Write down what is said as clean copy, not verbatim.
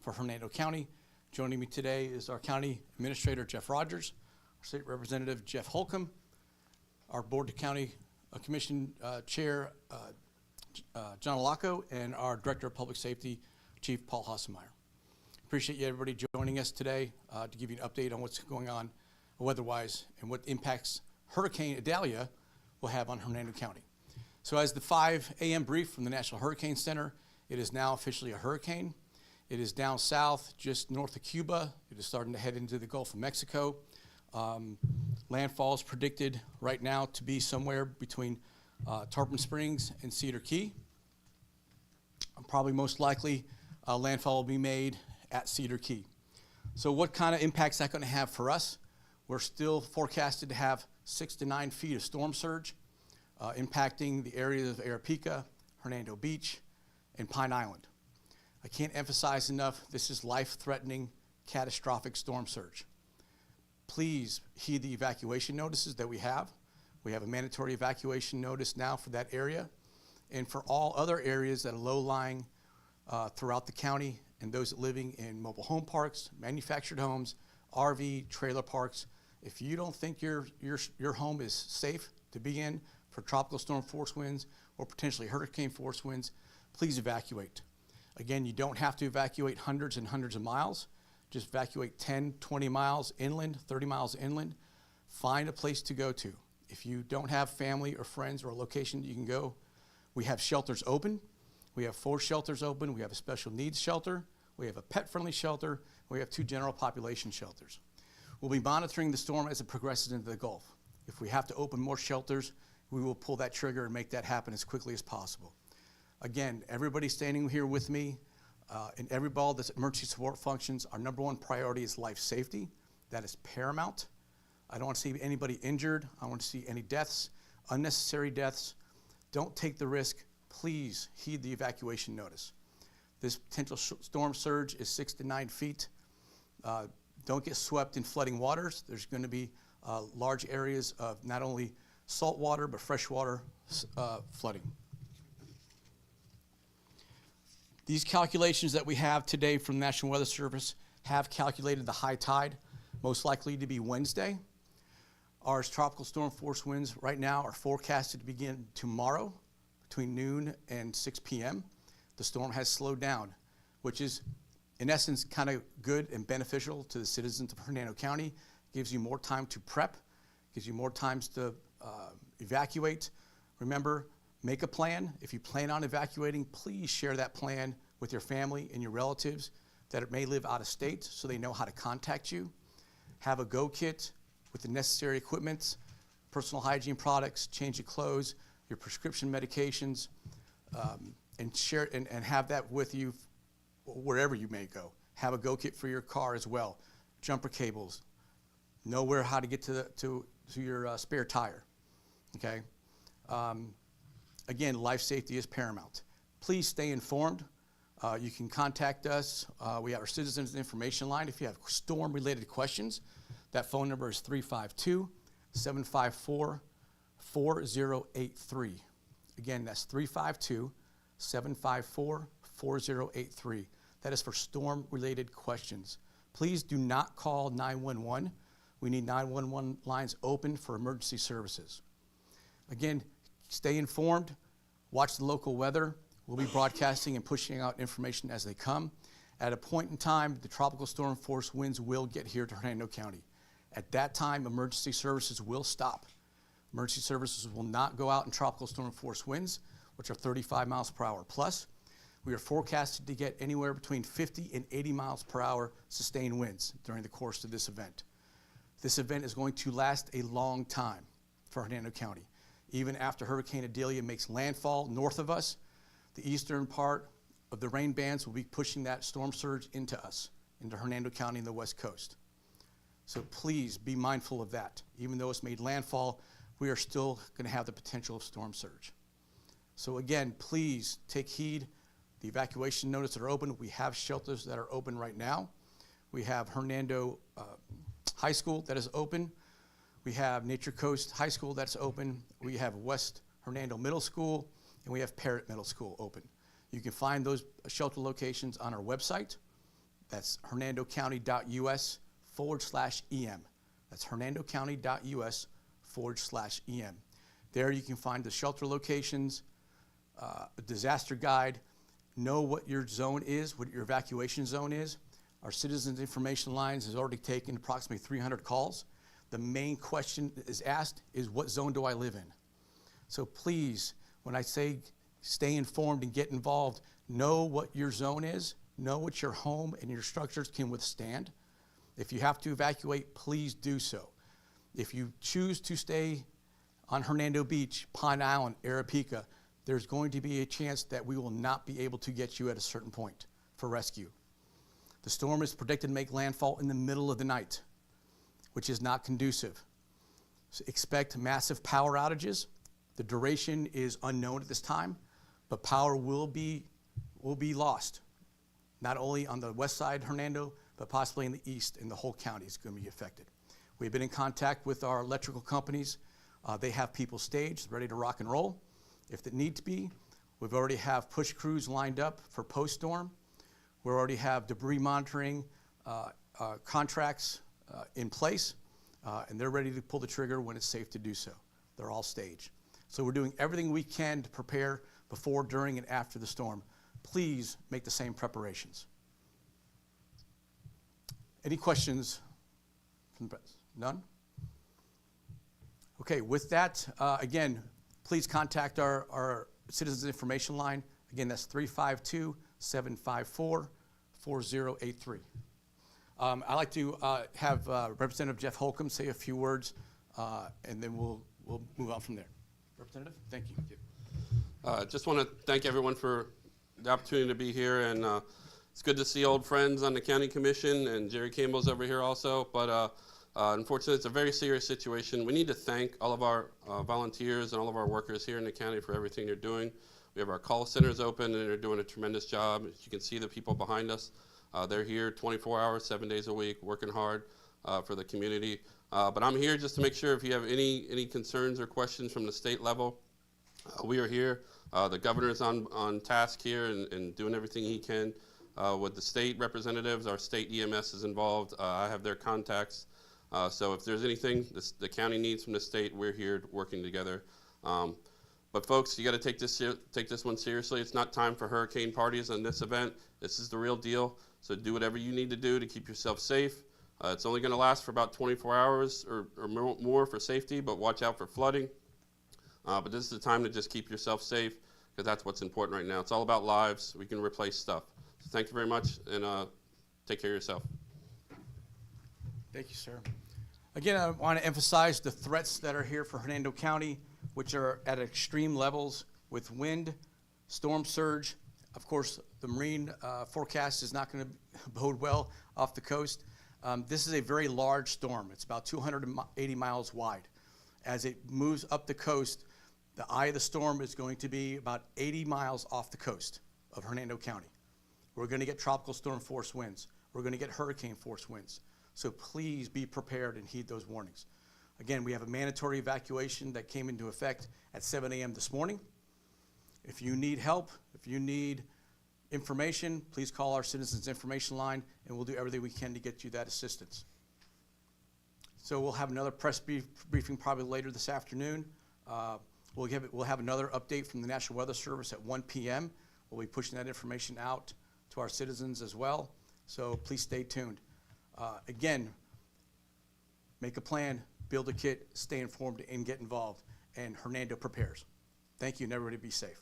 for Hernando County. Joining me today is our County Administrator, Jeff Rogers, our State Representative, Jeff Holcomb, our Board of County Commission Chair, John Alaco, and our Director of Public Safety, Chief Paul Hassemeyer. Appreciate you everybody joining us today to give you an update on what's going on weather-wise and what impacts Hurricane Idalia will have on Hernando County. So as the 5 a.m. brief from the National Hurricane Center, it is now officially a hurricane. It is down south, just north of Cuba. It is starting to head into the Gulf of Mexico. Landfall is predicted right now to be somewhere between Tarpon Springs and Cedar Key. Probably most likely landfall will be made at Cedar Key. So what kind of impact is that going to have for us? We're still forecasted to have 6 to 9 feet of storm surge impacting the areas of Arapica, Hernando Beach, and Pine Island. I can't emphasize enough, this is life-threatening, catastrophic storm surge. Please heed the evacuation notices that we have. We have a mandatory evacuation notice now for that area. And for all other areas that are low-lying throughout the county and those living in mobile home parks, manufactured homes, RV, trailer parks, if you don't think your home is safe to be in for tropical storm force winds or potentially hurricane force winds, please evacuate. Again, you don't have to evacuate hundreds and hundreds of miles. Just evacuate 10, 20 miles inland, 30 miles inland. Find a place to go to. If you don't have family or friends or a location you can go, we have shelters open. We have 4 shelters open. We have a special needs shelter. We have a pet-friendly shelter. We have 2 general population shelters. We'll be monitoring the storm as it progresses into the Gulf. If we have to open more shelters, we will pull that trigger and make that happen as quickly as possible. Again, everybody standing here with me and everybody that's emergency support functions, our #1 priority is life safety. That is paramount. I don't want to see anybody injured. I don't want to see any deaths, unnecessary deaths. Don't take the risk. Please heed the evacuation notice. This potential storm surge is 6 to 9 feet. Don't get swept in flooding waters. There's going to be large areas of not only salt water, but freshwater flooding. These calculations that we have today from the National Weather Service have calculated the high tide, most likely to be Wednesday. Our tropical storm force winds right now are forecasted to begin tomorrow between noon and 6 p.m. The storm has slowed down, which is in essence kind of good and beneficial to the citizens of Hernando County. Gives you more time to prep, gives you more time to evacuate. Remember, make a plan. If you plan on evacuating, please share that plan with your family and your relatives that may live out of state so they know how to contact you. Have a go kit with the necessary equipment, personal hygiene products, change of clothes, your prescription medications, and share and have that with you wherever you may go. Have a go kit for your car as well. Jumper cables. Know how to get to your spare tire. Okay. Again, life safety is paramount. Please stay informed. You can contact us. We have our Citizens Information Line if you have storm-related questions. That phone number is 352-754-4083. Again, that's 352-754-4083. That is for storm-related questions. Please do not call 911. We need 911 lines open for emergency services. Again, stay informed. Watch the local weather. We'll be broadcasting and pushing out information as they come. At a point in time, the tropical storm force winds will get here to Hernando County. At that time, emergency services will stop. Emergency services will not go out in tropical storm force winds, which are 35 miles per hour plus. We are forecasted to get anywhere between 50 and 80 miles per hour sustained winds during the course of this event. This event is going to last a long time for Hernando County. Even after Hurricane Idalia makes landfall north of us, the eastern part of the rain bands will be pushing that storm surge into us, into Hernando County and the West Coast. So please be mindful of that. Even though it's made landfall, we are still going to have the potential of storm surge. So again, please take heed. The evacuation notices that are open. We have shelters that are open right now. We have Hernando High School that is open. We have Nature Coast High School that's open. We have West Hernando Middle School, and we have Parrott Middle School open. You can find those shelter locations on our website. That's hernandocounty.us/EM. That's hernandocounty.us/EM. There you can find the shelter locations, a disaster guide, know what your zone is, what your evacuation zone is. Our Citizens Information Lines has already taken approximately 300 calls. The main question that is asked is, what zone do I live in? So please, when I say stay informed and get involved, know what your zone is, know what your home and your structures can withstand. If you have to evacuate, please do so. If you choose to stay on Hernando Beach, Pine Island, Arapica, there's going to be a chance that we will not be able to get you at a certain point for rescue. The storm is predicted to make landfall in the middle of the night, which is not conducive. So expect massive power outages. The duration is unknown at this time, but power will be lost, not only on the west side, Hernando, but possibly in the east, and the whole county is going to be affected. We've been in contact with our electrical companies. They have people staged, ready to rock and roll. If it need to be, we've already have push crews lined up for post-storm. We already have debris monitoring contracts in place, and they're ready to pull the trigger when it's safe to do so. They're all staged. So we're doing everything we can to prepare before, during, and after the storm. Please make the same preparations. Any questions from the press? None? Okay, with that, again, please contact our Citizens Information Line. Again, that's 352-754-4083. I'd like to have Representative Jeff Holcomb say a few words, and then we'll move on from there. Representative, thank you. Just want to thank everyone for the opportunity to be here, and it's good to see old friends on the County Commission, and Jerry Campbell's over here also, but unfortunately it's a very serious situation. We need to thank all of our volunteers and all of our workers here in the county for everything they're doing. We have our call centers open, and they're doing a tremendous job. As you can see, the people behind us, they're here 24 hours, 7 days a week, working hard for the community. But I'm here just to make sure if you have any concerns or questions from the state level, we are here. The governor's on task here and doing everything he can. With the state representatives, our state EMS is involved. I have their contacts. So if there's anything the county needs from the state, we're here working together. But folks, you got to take this one seriously. It's not time for hurricane parties on this event. This is the real deal. So do whatever you need to do to keep yourself safe. It's only going to last for about 24 hours or more for safety, but watch out for flooding. But this is the time to just keep yourself safe, because that's what's important right now. It's all about lives. We can replace stuff. So thank you very much, and take care of yourself. Thank you, sir. Again, I want to emphasize the threats that are here for Hernando County, which are at extreme levels with wind, storm surge. Of course, the marine forecast is not going to bode well off the coast. This is a very large storm. It's about 280 miles wide. As it moves up the coast, the eye of the storm is going to be about 80 miles off the coast of Hernando County. We're going to get tropical storm force winds. We're going to get hurricane force winds. So please be prepared and heed those warnings. Again, we have a mandatory evacuation that came into effect at 7 a.m. this morning. If you need help, if you need information, please call our Citizens Information Line, and we'll do everything we can to get you that assistance. So we'll have another press briefing probably later this afternoon. We'll have another update from the National Weather Service at 1 p.m. We'll be pushing that information out to our citizens as well. So please stay tuned. Again, make a plan, build a kit, stay informed, and get involved. And Hernando prepares. Thank you, and everybody be safe.